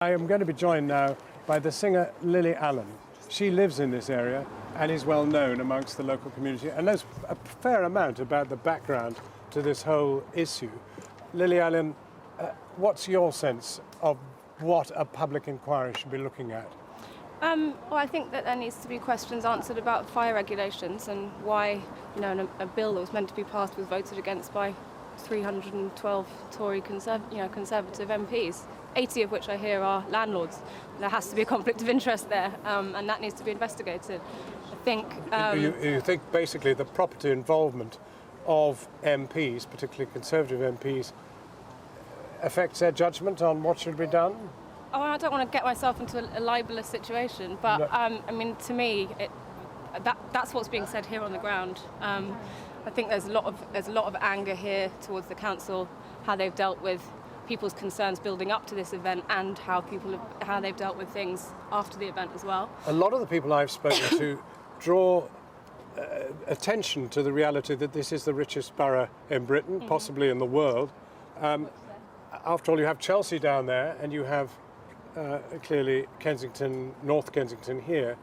I am going to be joined now by the singer Lily Allen. She lives in this area and is well known amongst the local community and knows a fair amount about the background to this whole issue. Lily Allen, what's your sense of what a public inquiry should be looking at? Well, I think that there needs to be questions answered about fire regulations and why, a bill that was meant to be passed was voted against by 312 Tory Conservative MPs, 80 of which I hear are landlords. There has to be a conflict of interest there, and that needs to be investigated. I think. You think basically the property involvement of MPs, particularly Conservative MPs, affects their judgment on what should be done? Oh, I don't want to get myself into a libelous situation, but no. To me, that's what's being said here on the ground. I think there's a lot of anger here towards the council, how they've dealt with people's concerns building up to this event, and how they've dealt with things after the event as well. A lot of the people I've spoken to draw attention to the reality that this is the richest borough in Britain, possibly in the world. After all, you have Chelsea down there, and you have clearly Kensington, North Kensington here.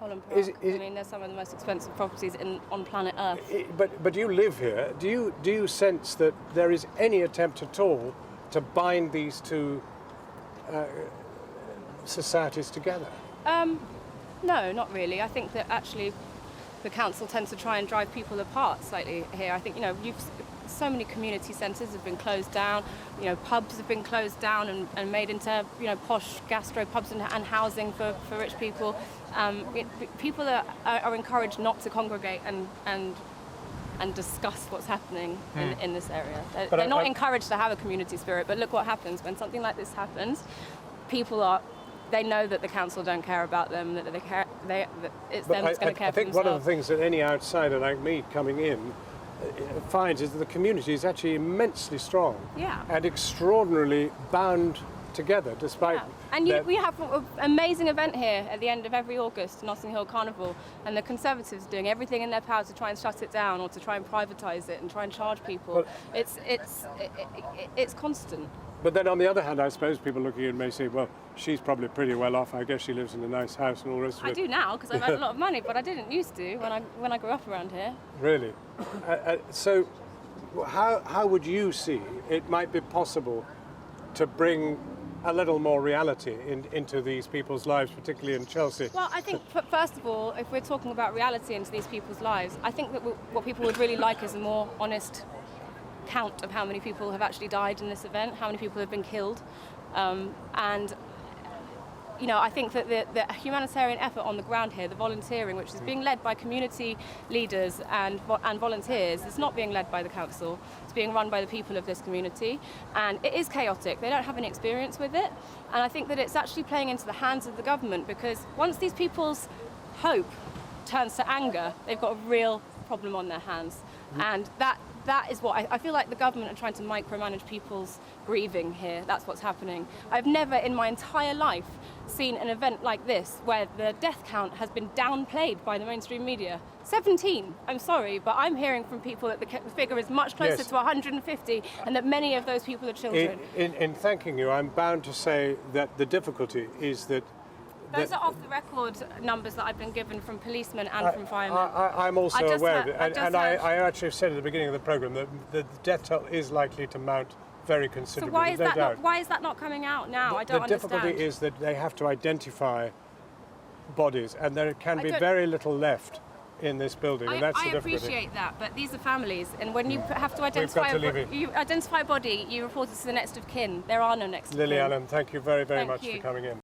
Holland Park. They're some of the most expensive properties on planet Earth. But you live here. Do you sense that there is any attempt at all to bind these two societies together? No, not really. I think that actually the council tends to try and drive people apart slightly here. I think so many community centres have been closed down. Pubs have been closed down and made into posh gastro pubs and housing for rich people. People are encouraged not to congregate and discuss what's happening in this area. They're not encouraged to have a community spirit. But look what happens when something like this happens. They know that the council don't care about them. That it's them that's going to care for themselves. I think one of the things that any outsider like me coming in finds is that the community is actually immensely strong and extraordinarily bound together, despite. And we have an amazing event here at the end of every August, Notting Hill Carnival, and the Conservatives are doing everything in their power to try and shut it down or to try and privatise it and try and charge people. It's constant. But then on the other hand, I suppose people looking in may say, well, she's probably pretty well off. I guess she lives in a nice house and all the rest of it. I do now because I've had a lot of money, but I didn't used to when I grew up around here. Really? So how would you see it might be possible to bring a little more reality into these people's lives, particularly in Chelsea? Well, I think, first of all, if we're talking about reality into these people's lives, I think that what people would really like is a more honest count of how many people have actually died in this event, how many people have been killed. I think that the humanitarian effort on the ground here, the volunteering, which is being led by community leaders and volunteers, it's not being led by the council. It's being run by the people of this community, and it is chaotic. They don't have any experience with it, and I think that it's actually playing into the hands of the government, because once these people's hope turns to anger, they've got a real problem on their hands, and that is what I feel like the government are trying to micromanage people's grieving here. That's what's happening. I've never in my entire life seen an event like this where the death count has been downplayed by the mainstream media. 17, I'm sorry, but I'm hearing from people that the figure is much closer to 150, and that many of those people are children. In thanking you, I'm bound to say that the difficulty is that those are off-the-record numbers that I've been given from policemen and from firemen. I'm also aware of it, and I actually said at the beginning of the programme that the death toll is likely to mount very considerably. So why is that not coming out now? I don't understand. The difficulty is that they have to identify bodies, and there can be very little left in this building, and that's the difficulty. I appreciate that, but these are families, and when you have to identify a body, you report it to the next of kin. There are no next of kin. Lily Allen, thank you very much for coming in.